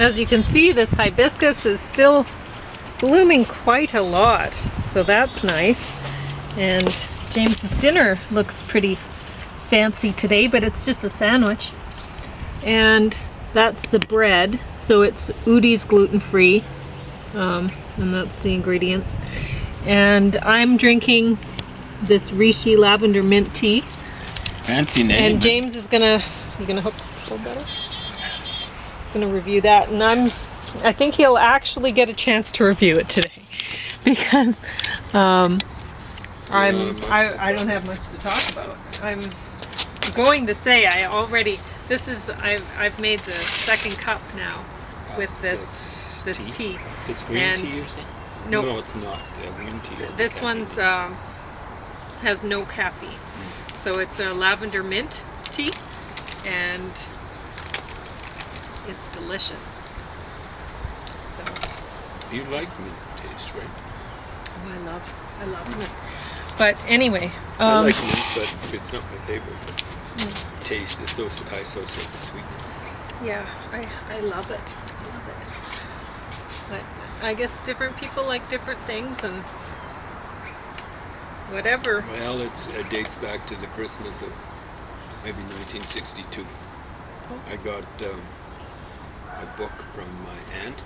as you can see, this hibiscus is still blooming quite a lot, so that's nice. And James's dinner looks pretty fancy today, but it's just a sandwich. And that's the bread, so it's Udi's gluten-free, and that's the ingredients. And I'm drinking this Rishi lavender mint tea. Fancy name. And James is gonna, you gonna hold better? He's gonna review that, and I think he'll actually get a chance to review it today, because I don't have much to talk about. I'm going to say I've made the second cup now with this tea. It's green tea or something? No, it's not. Yeah, green tea. This one's has no caffeine, so it's a lavender mint tea, and it's delicious. So you like mint taste, right? Oh, I love mint. But anyway, I like mint, but it's not my favorite. Taste is I associate with sweetness. Yeah, I love it. But I guess different people like different things, and whatever. Well, it dates back to the Christmas of maybe 1962. I got a book from my aunt,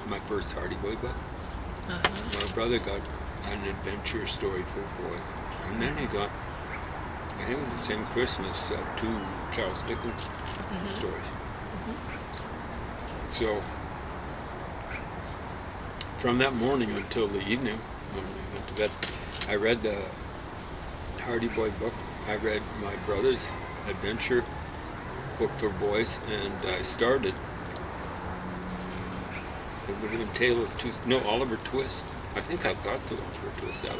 my first Hardy Boy book. My brother got an adventure story for a boy, and then he got, I think it was the same Christmas, 2 Charles Dickens stories. So from that morning until the evening when we went to bed, I read the Hardy Boy book. I read my brother's adventure book for boys, and I started. It would have been Oliver Twist. I think I got to Oliver Twist. I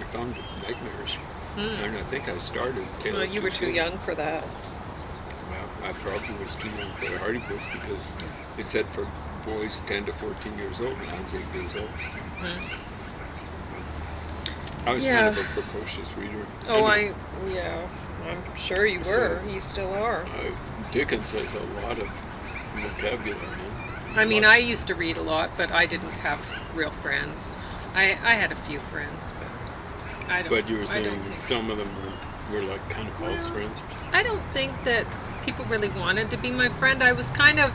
found it nightmarish, and I think I started Tale of You were too young for that. Well, I probably was too young for the Hardy books, because it said for boys 10 to 14 years old, and I was 8 years old. I was kind of a precocious reader. Oh, I'm sure you were. You still are. Dickens has a lot of vocabulary. I mean, I used to read a lot, but I didn't have real friends. I had a few friends, but I don't. But you were saying some of them were like kind of false friends. I don't think that people really wanted to be my friend. I was kind of.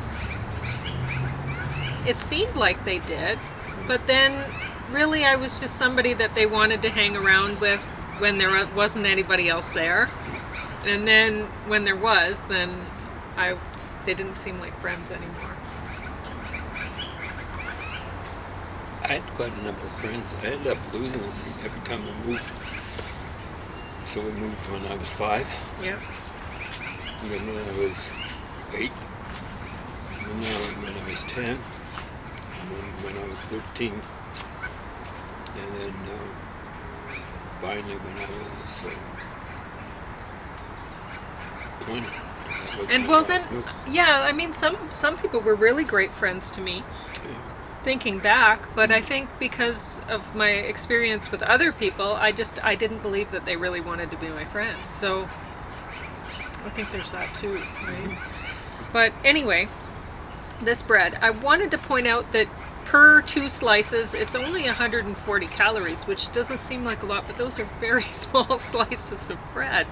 It seemed like they did, but then really I was just somebody that they wanted to hang around with when there wasn't anybody else there, and then when there was, then they didn't seem like friends anymore. I had quite a number of friends. I ended up losing them every time I moved. So we moved when I was 5. Yeah. And then when I was 8. And then when I was 10. And then when I was 13. And then finally when I was 20. And well then, yeah, I mean some people were really great friends to me. Yeah. Thinking back, but I think because of my experience with other people, I didn't believe that they really wanted to be my friend. So I think there's that too, right? But anyway, this bread, I wanted to point out that per 2 slices, it's only 140 calories, which doesn't seem like a lot, but those are very small slices of bread.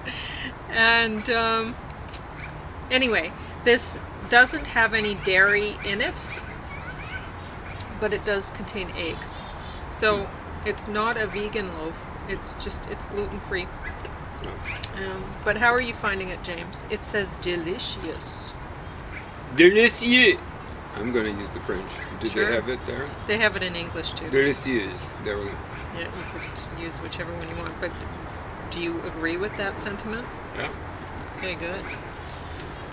And anyway, this doesn't have any dairy in it, but it does contain eggs. So it's not a vegan loaf. It's gluten-free. But how are you finding it, James? It says delicious. Delicieux. I'm going to use the French. Did Sure. they have it there? They have it in English too. Delicieux. There we go. Yeah, you could use whichever one you want. But do you agree with that sentiment? Yeah. Okay, good.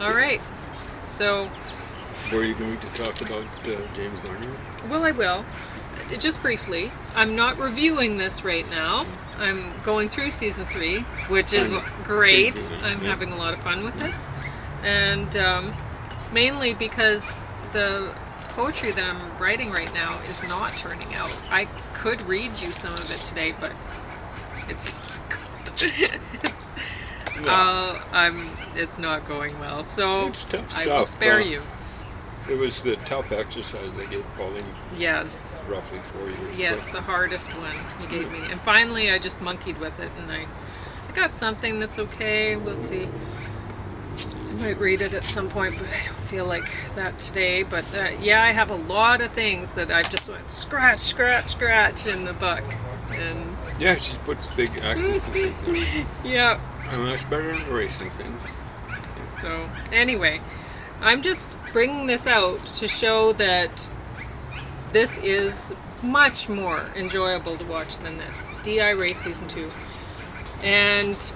All right. So. Were you going to talk about James Garner? Well, I will. Just briefly. I'm not reviewing this right now. I'm going through season 3, which is great. I'm having a lot of fun with this. And mainly because the poetry that I'm writing right now is not turning out. I could read you some of it today, but it's it's not going well. So It's tough I will stuff, spare you. It was the tough exercise they gave Pauline Yes. roughly 4 years Yeah, ago. it's the hardest one you gave me. And finally I just monkeyed with it, and I got something that's okay. We'll see. I might read it at some point, but I don't feel like that today. But yeah, I have a lot of things that I've just went scratch, scratch, scratch in the book. And Yeah, she puts big axes to things there. yeah. I'm much better at erasing things. So anyway, I'm just bringing this out to show that this is much more enjoyable to watch than this. D.I. Race Season 2. And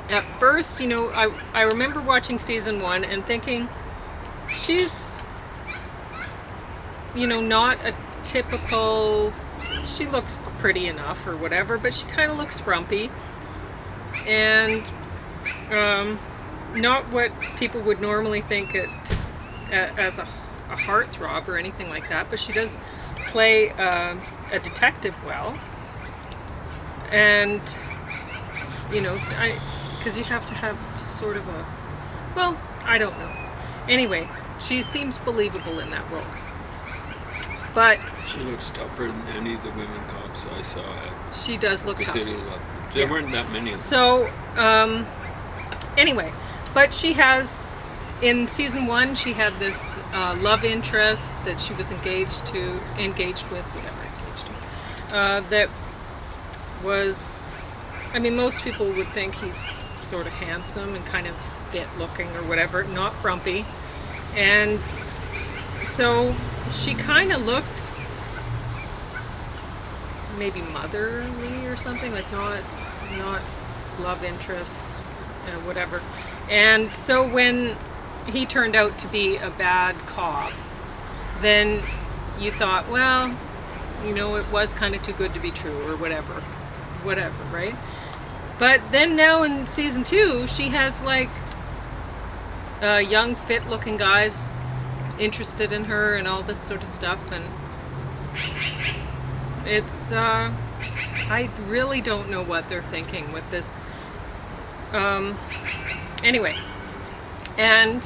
at first, you know, I remember watching Season 1 and thinking, she's, you know, not a typical, she looks pretty enough or whatever, but she kind of looks frumpy. And not what people would normally think it as a heartthrob or anything like that, but she does play a detective well. And, you know, because you have to have sort of a, well, I don't know. Anyway, she seems believable in that role. But she looks tougher than any of the women cops I saw at she does look the tough. city of Love. There weren't that many of them. So, anyway, but she has, in Season 1, she had this love interest that she was engaged with, whatever, that was, I mean, most people would think he's sort of handsome and kind of fit looking or whatever, not frumpy. And so she kind of looked maybe motherly or something, like not love interest, whatever. And so when he turned out to be a bad cop, then you thought, well, you know, it was kind of too good to be true or whatever, right? But then now in Season 2, she has like young, fit-looking guys interested in her and all this sort of stuff, and it's I really don't know what they're thinking with this. Anyway, and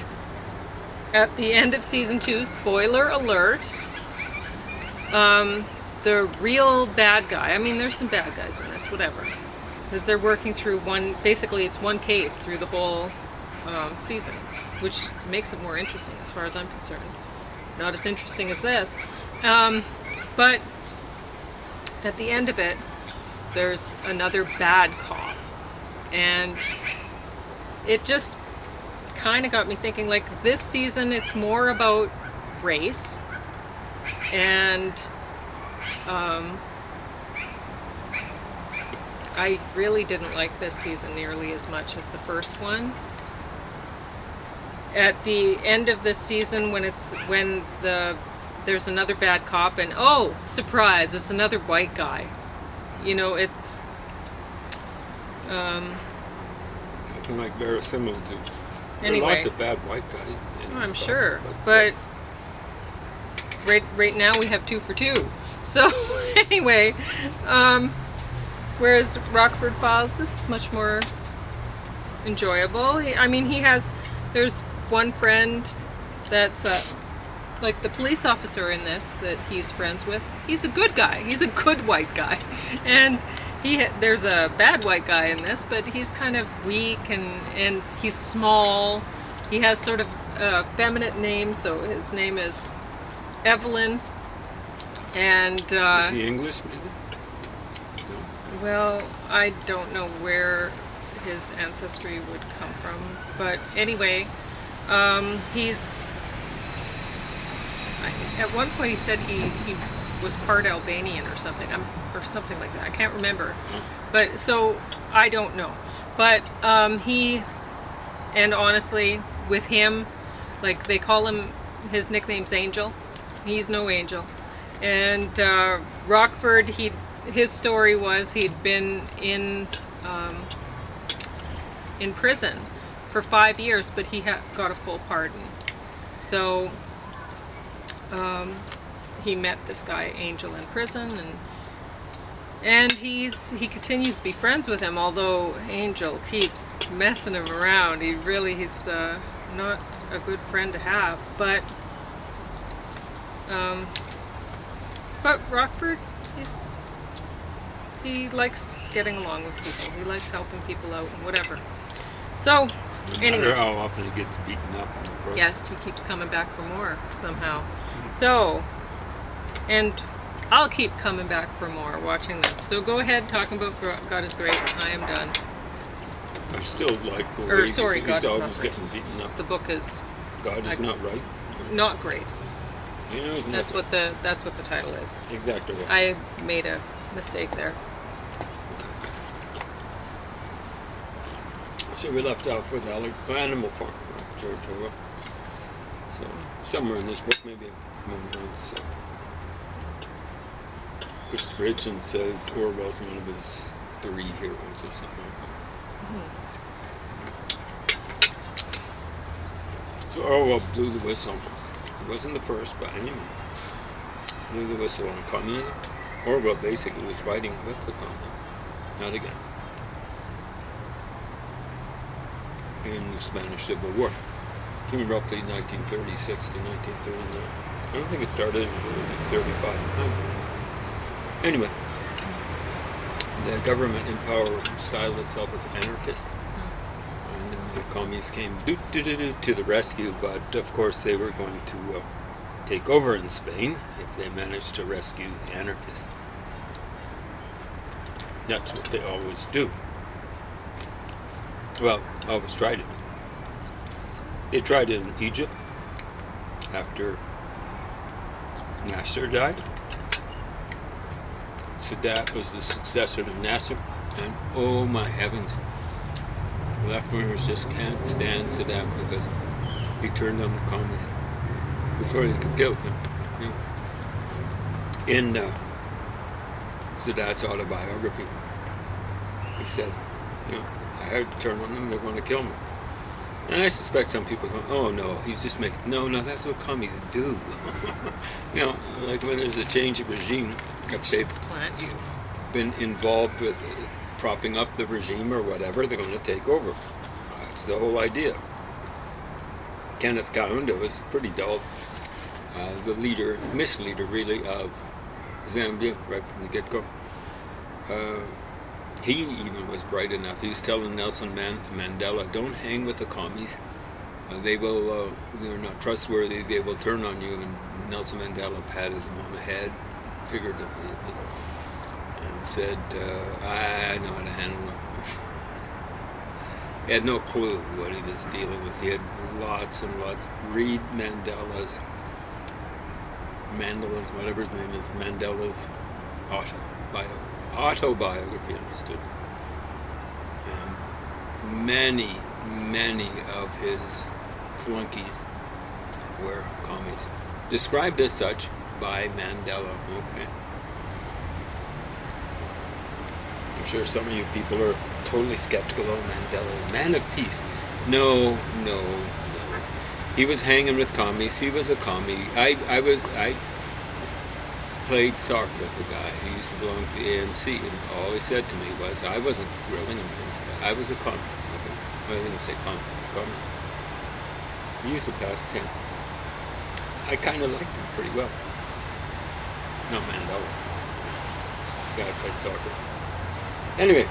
at the end of Season 2, spoiler alert, the real bad guy, I mean, there's some bad guys in this, whatever, because they're working through basically it's one case through the whole season, which makes it more interesting as far as I'm concerned. Not as interesting as this. But at the end of it, there's another bad cop. And it just kind of got me thinking, like, this season it's more about race. And I really didn't like this season nearly as much as the first one. At the end of this season, when there's another bad cop, and oh, surprise, it's another white guy. You know, it's nothing like verisimilitude. Anyway, there are lots of bad white guys. I'm sure, but right now we have 2 for 2. So anyway, whereas Rockford Files, this is much more enjoyable. There's one friend that's like the police officer in this that he's friends with. He's a good guy. He's a good white guy. And there's a bad white guy in this, but he's kind of weak and he's small. He has sort of a feminine name, so his name is Evelyn. And is he English, maybe? No. Well, I don't know where his ancestry would come from, but anyway, at one point he said he was part Albanian or something, or something like that. I can't remember, but so I don't know. But and honestly, with him, like, they call him, his nickname's Angel. He's no angel. And Rockford, his story was he'd been in prison for 5 years, but he got a full pardon. So he met this guy Angel in prison, and he continues to be friends with him, although Angel keeps messing him around. He's not a good friend to have, but Rockford, he likes getting along with people. He likes helping people out and whatever. So, No anyway. matter how often he gets beaten up in the process. Yes, he keeps coming back for more somehow. So, and I'll keep coming back for more watching this. So go ahead, talking about God is Great. I am done. I still like the way God he's is always not great. getting beaten up. The book is God is not right. not great. You know, it's That's not what the title is. exactly right. I made a mistake there. So we left off with Animal Farm, right, George Orwell. So somewhere in this book, maybe more than once, Christopher Hitchens says Orwell's one of his 3 heroes or something like that. So Orwell blew the whistle. He wasn't the first by any means. Blew the whistle on communism. Orwell basically was fighting with the communists, not against. In the Spanish Civil War, between roughly 1936 to 1939. I don't think it started until 35. Anyway, the government in power styled itself as anarchist, and then the communists came to the rescue. But of course, they were going to take over in Spain if they managed to rescue the anarchists. That's what they always do. Well, always tried it. They tried it in Egypt after Nasser died. Sadat was the successor to Nasser, and oh my heavens, left-wingers just can't stand Saddam because he turned on the communists before they could kill him. You know. In Sadat's autobiography, he said, you know, I had to turn on them, they're going to kill me. And I suspect some people go, oh no, he's just making, no, that's what commies do. You know, like when there's a change of regime, if they've been involved with propping up the regime or whatever, they're going to take over. That's the whole idea. Kenneth Kaunda was pretty dull. The leader, misleader really, of Zambia right from the get-go. He even was bright enough. He was telling Nelson Mandela, don't hang with the commies. They will, they're not trustworthy. They will turn on you. And Nelson Mandela patted him on the head, figuratively, and said, I know how to handle them. He had no clue what he was dealing with. He had lots and lots. Read Mandela's, whatever his name is, Mandela's autobiography, understood. And many of his flunkies were commies, described as such by Mandela. Okay. I'm sure some of you people are totally skeptical of Mandela. Man of peace. No. He was hanging with commies. He was a commie. I played soccer with a guy who used to belong to the ANC, and all he said to me was, I wasn't grilling him. I was a commie. I didn't say commie. He used the past tense. I kind of liked him pretty well. Not Mandela. The guy I played soccer with. Anyway,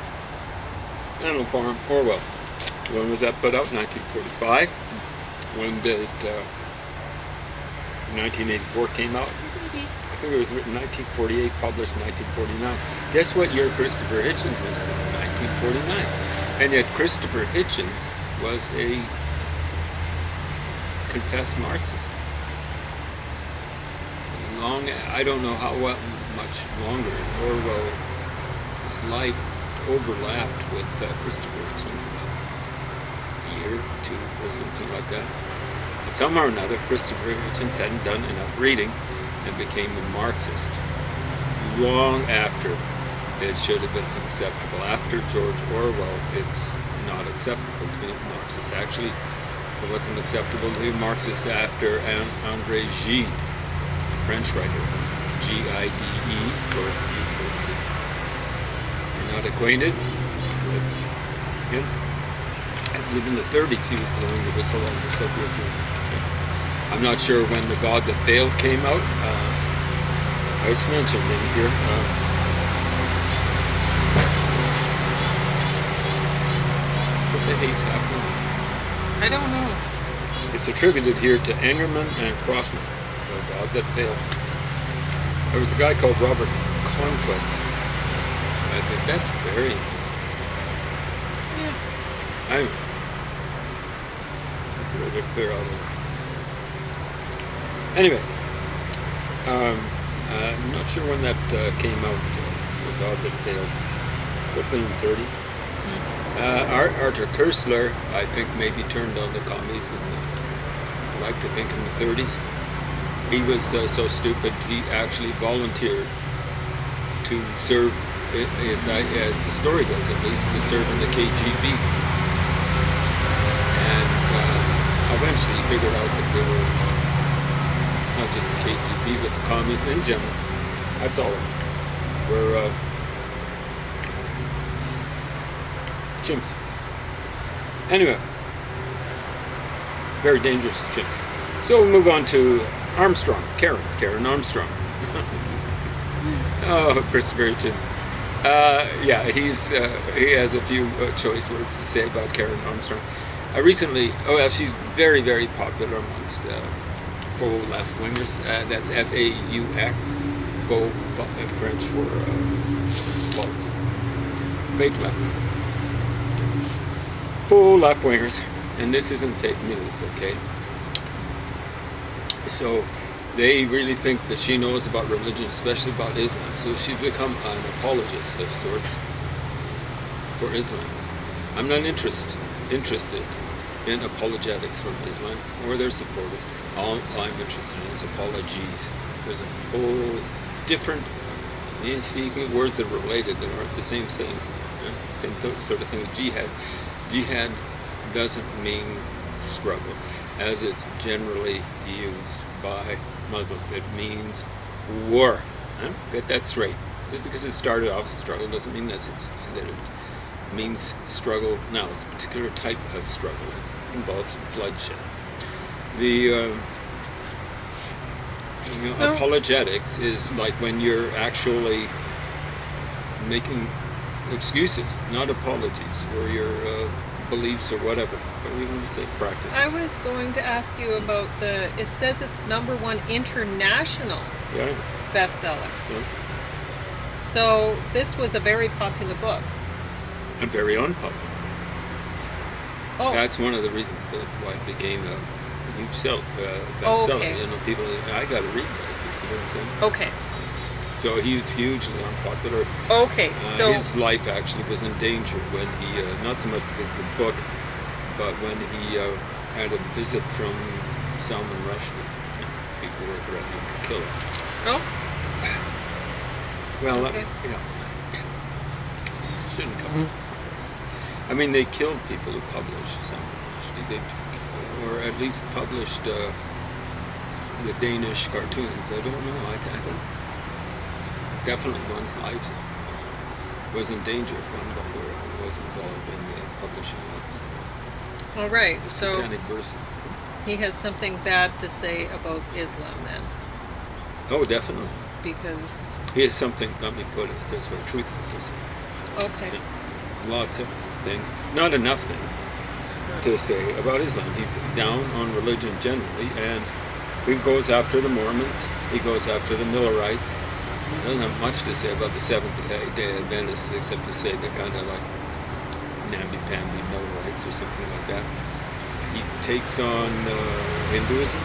Animal Farm, Orwell. When was that put out? 1945. When did 1984 came out? I think it was written 1948, published 1949. Guess what year Christopher Hitchens was born? 1949. And yet Christopher Hitchens was a confessed Marxist. I don't know how much longer Orwell's life overlapped with Christopher Hitchens. A year, 2, or something like that. And somehow or another, Christopher Hitchens hadn't done enough reading and became a Marxist long after it should have been acceptable. After George Orwell, it's not acceptable to be a Marxist. Actually, it wasn't acceptable to be a Marxist after André Gide, a French writer, G-I-D-E, for you folks if you're not acquainted with him. in the 30s, he was blowing the whistle on the Soviet Union. Yeah. I'm not sure when The God That Failed came out. It's mentioned in here. What the hell's happening? I don't know. It's attributed here to Engerman and Crossman, The God That Failed. There was a guy called Robert Conquest. I think that's very... Yeah. I'm a little bit clear out of it. Anyway, I'm not sure when that came out, The God That Failed. Could have been in the 30s. Arthur Koestler, I think, maybe turned on the commies, and I like to think in the 30s. He was so stupid, he actually volunteered to serve, as the story goes at least, to serve in the KGB. And eventually he figured out that they were not just the KGB, but the communists in general. That's all. Were chimps. Anyway, very dangerous chimps. So we'll move on to Armstrong, Karen Armstrong. Oh, Christopher Hitchens. Yeah, he has a few choice words to say about Karen Armstrong. Recently, she's very, very popular amongst faux left-wingers. That's F-A-U-X, faux, French for false, fake left-wingers. Faux left-wingers, and this isn't fake news, okay? So they really think that she knows about religion, especially about Islam. So she's become an apologist of sorts for Islam. I'm not interested in apologetics from Islam or their supporters. All I'm interested in is apologies. There's a whole different, you see, words that are related that aren't the same thing. Same sort of thing with jihad. Jihad doesn't mean struggle, as it's generally used by Muslims. It means war. Get that straight. Just because it started off as struggle doesn't mean that it means struggle. Now, it's a particular type of struggle. It involves bloodshed. The apologetics is like when you're actually making excuses, not apologies, for your beliefs or whatever. What are we going to say? Practices. I was going to ask you about it says it's #1 international bestseller. Yeah. So this was a very popular book. And very unpopular. Oh. That's one of the reasons why it became a huge bestseller. Okay. You know, people, I got to read that. You see what I'm saying? Okay. So he's hugely unpopular. Okay, so his life actually was in danger when he, not so much because of the book, but when he had a visit from Salman Rushdie. People were threatening to kill him. Oh. Well, okay. Shouldn't come as a surprise. I mean, they killed people who published Salman Rushdie. They, or at least published the Danish cartoons. I don't know. I think definitely one's life was in danger if one was involved in the publishing of all right, satanic verses. He has something bad to say about Islam then. Oh, definitely. Because he has something, let me put it this way, truthful to say. Okay. Yeah. Lots of things, not enough things to say about Islam. He's down on religion generally, and he goes after the Mormons, he goes after the Millerites. He doesn't have much to say about the Seventh-day Adventists, except to say they're kind of like namby-pamby Millerites or something like that. He takes on Hinduism.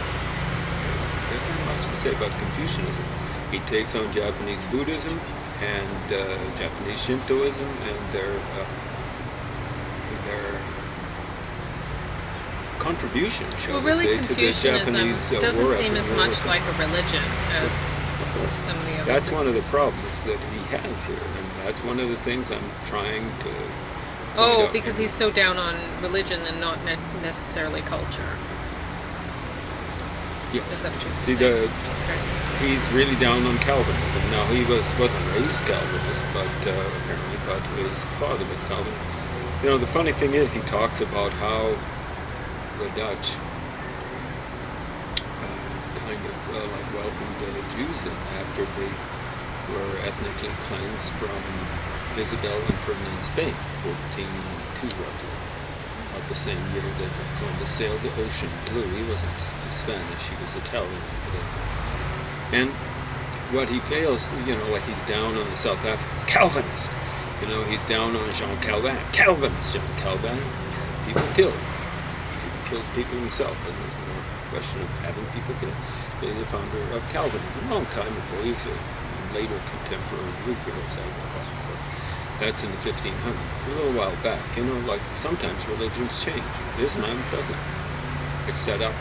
There's not much to say about Confucianism. He takes on Japanese Buddhism and Japanese Shintoism and their contribution, shall we say, to the Japanese war effort. Doesn't seem as much like a religion as some of the others. That's one of the problems that he has here, and that's one of the things I'm trying to point out. Because he's so down on religion and not necessarily culture. Yeah. Is that what you're saying? Okay. He's really down on Calvinism. Now, he wasn't raised Calvinist, but apparently, but his father was Calvinist. You know, the funny thing is, he talks about how the Dutch kind of like welcomed the Jews in after they were ethnically cleansed from Isabel and Ferdinand Spain, 1492 roughly, of the same year that Columbus sailed the ocean blue. He wasn't Spanish, he was Italian, incidentally. And what he fails, you know, like he's down on the South Africans, Calvinist. You know, he's down on Jean Calvin, Calvinist. Jean Calvin, people killed. He killed people himself. There's no question of having people killed. He's the founder of Calvinism, a long time ago. He's a later contemporary Luther, as I recall. So that's in the 1500s, a little while back. You know, like sometimes religions change. Islam doesn't. It's set up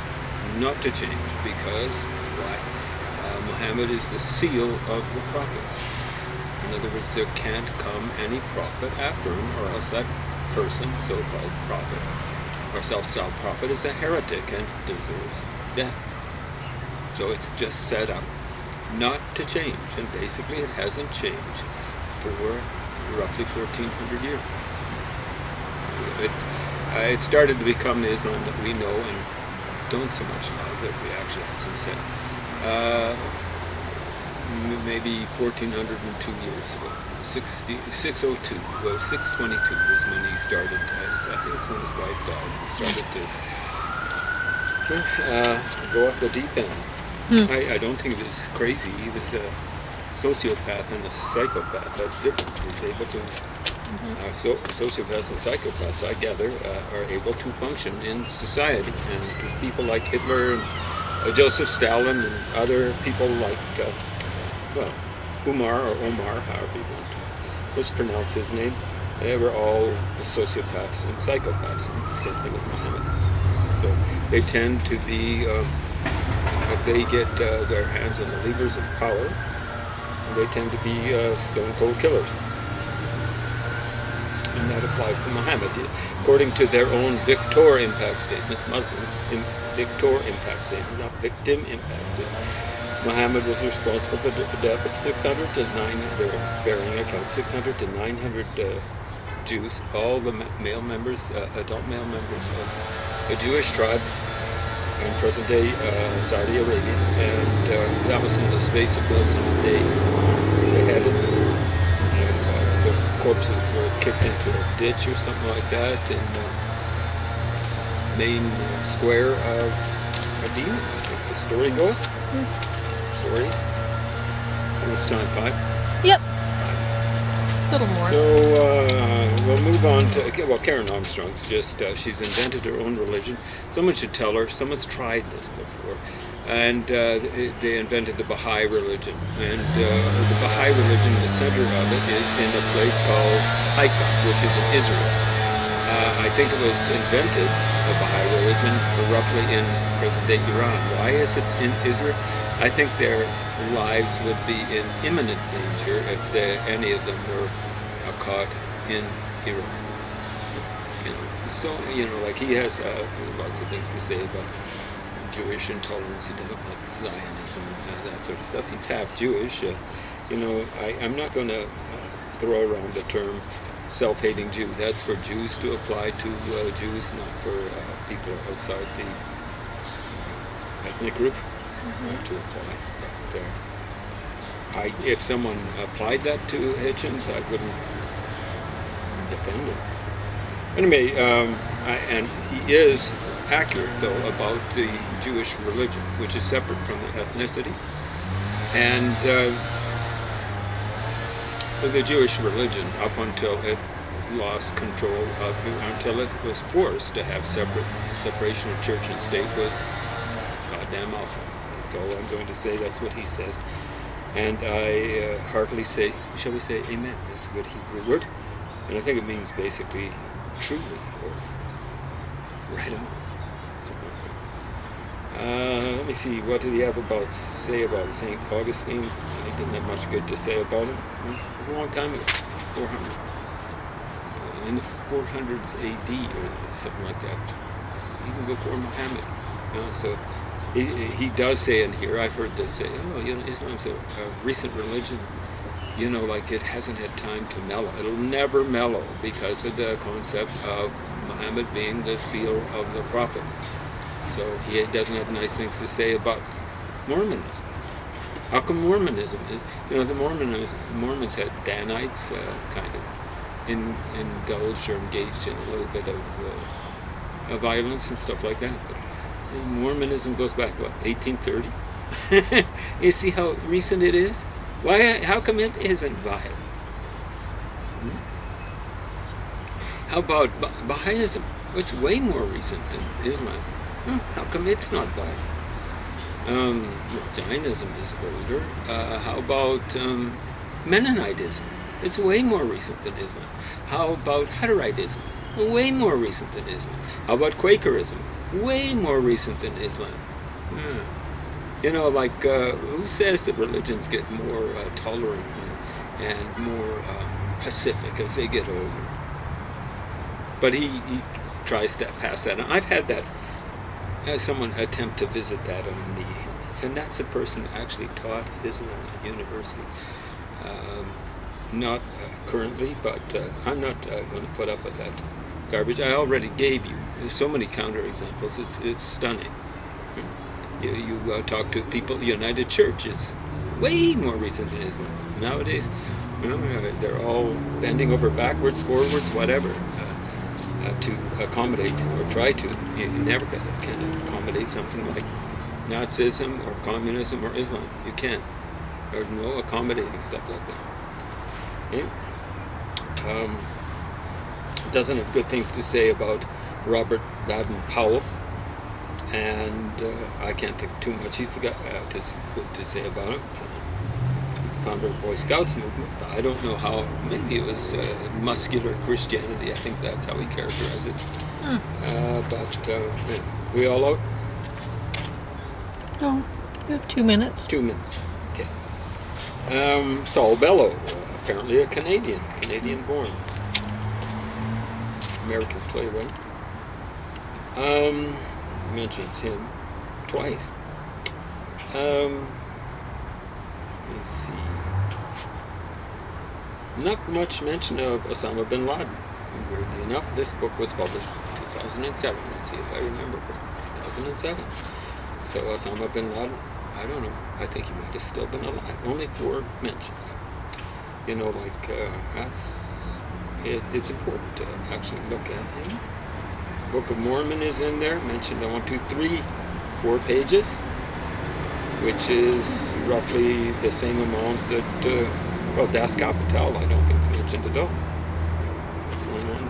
not to change because why? Muhammad is the seal of the prophets. In other words, there can't come any prophet after him, or else that person, so-called prophet, or self-styled prophet, is a heretic and deserves death. So it's just set up not to change, and basically it hasn't changed for roughly 1,400 years. It started to become the Islam that we know and don't so much love, if we actually have some sense. Maybe 1,402 years ago, 602, well, 622 was when he started. I think it's when his wife died. He started to go off the deep end. I don't think he was crazy. He was a sociopath and a psychopath. That's different. He's able to. Sociopaths and psychopaths, I gather, are able to function in society, and people like Hitler and Joseph Stalin and other people like, Omar, however you want to mispronounce his name, they were all sociopaths and psychopaths, and same thing with Muhammad. So they tend to be, if they get their hands on the levers of power, they tend to be stone cold killers. And that applies to Muhammad. According to their own Victor impact statements, Muslims, Victor impact statement, not victim impact statement, Muhammad was responsible for the death of 600 to 900, they're varying accounts, 600 to 900 Jews, all the male members, adult male members of a Jewish tribe in present-day Saudi Arabia, and that was in the space of less than a day. Beheaded, and the corpses were kicked into a ditch or something like that in the main square of Medina, I think the story goes. Stories. How much time? 5? Yep. A little more. So we'll move on to, Karen Armstrong's just, she's invented her own religion. Someone should tell her, someone's tried this before. And they invented the Baha'i religion. And the Baha'i religion, the center of it is in a place called Haifa, which is in Israel. I think it was invented, the Baha'i religion, roughly in present-day Iran. Why is it in Israel? I think their lives would be in imminent danger if any of them were caught in Iran. So, like he has lots of things to say about Jewish intolerance. He doesn't like Zionism, that sort of stuff. He's half Jewish. I'm not going to throw around the term self-hating Jew. That's for Jews to apply to Jews, not for people outside the ethnic group to apply. But if someone applied that to Hitchens, I wouldn't defend him. Anyway, and he is accurate, though, about the Jewish religion, which is separate from the ethnicity. And the Jewish religion, up until it lost control until it was forced to have separation of church and state, was goddamn awful. That's all I'm going to say. That's what he says. And I heartily say, shall we say amen? That's a good Hebrew word. And I think it means basically truly, or right on. Let me see, what did he have say about St. Augustine? He didn't have much good to say about him. It was a long time ago, 400. In the 400s AD or something like that, even before Muhammad. So he does say in here, I've heard this say, Islam's a recent religion. you know, like it hasn't had time to mellow. It'll never mellow because of the concept of Muhammad being the seal of the prophets. So he doesn't have nice things to say about Mormonism. How come Mormonism? You know, the Mormons had Danites kind of indulged or engaged in a little bit of violence and stuff like that. But Mormonism goes back, what, 1830? You see how recent it is? Why? How come it isn't violent? How about Baha'ism? It's way more recent than Islam. How come it's not violent? Well, Jainism is older. How about Mennonitism? It's way more recent than Islam. How about Hutteritism? Way more recent than Islam. How about Quakerism? Way more recent than Islam. You know, like, who says that religions get more tolerant and more pacific as they get older? But he tries to pass that on. I've had that, someone attempt to visit that on me, and that's a person who actually taught Islam at university. Not currently, but I'm not going to put up with that garbage. I already gave you. There's so many counterexamples. It's stunning. You talk to people. United Church is way more recent than Islam. Nowadays, you know, they're all bending over backwards, forwards, whatever, to accommodate or try to. You never can accommodate something like Nazism or communism or Islam. You can't. There's no accommodating stuff like that. Yeah. Doesn't have good things to say about Robert Baden-Powell, and I can't think too much. He's the guy good to say about him. He's the founder of the Boy Scouts movement, but I don't know how. Maybe it was muscular Christianity. I think that's how he characterized it. But we all out? No, you have 2 minutes. 2 minutes. Okay. Saul Bellow, apparently a Canadian-born American playwright. Mentions him twice. Let's see. Not much mention of Osama bin Laden. Weirdly enough, this book was published in 2007. Let's see if I remember correctly. 2007. So Osama bin Laden, I don't know. I think he might have still been alive. Only 4 mentions. You know, like it's important to actually look at him. Book of Mormon is in there, mentioned on 1, 2, 3, 4 pages, which is roughly the same amount that, well, Das Kapital, I don't think it's mentioned at all. What's going on?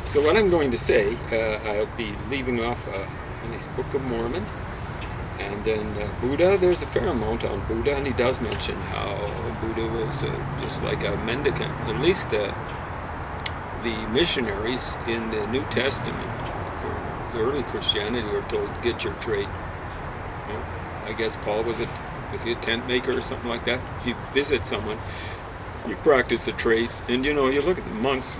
So what I'm going to say, I'll be leaving off this Book of Mormon, and then Buddha. There's a fair amount on Buddha, and he does mention how Buddha was just like a mendicant. At least the missionaries in the New Testament for early Christianity were told, get your trade. You know, I guess Paul was he a tent maker or something like that? If you visit someone, you practice a trade. And you know, you look at the monks,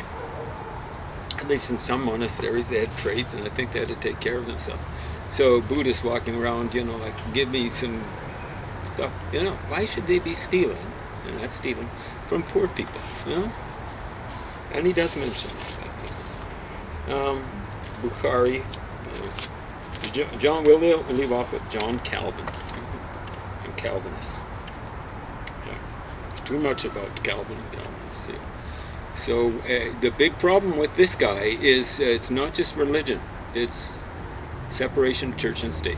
at least in some monasteries they had trades, and I think they had to take care of themselves. So Buddhists walking around, you know, like, give me some stuff. You know, why should they be stealing, and that's stealing, from poor people, you know? And he does mention that. Bukhari, John, we'll leave off with John Calvin and Calvinists. Yeah. Too much about Calvin and Calvinists here. So the big problem with this guy is it's not just religion, it's separation of church and state.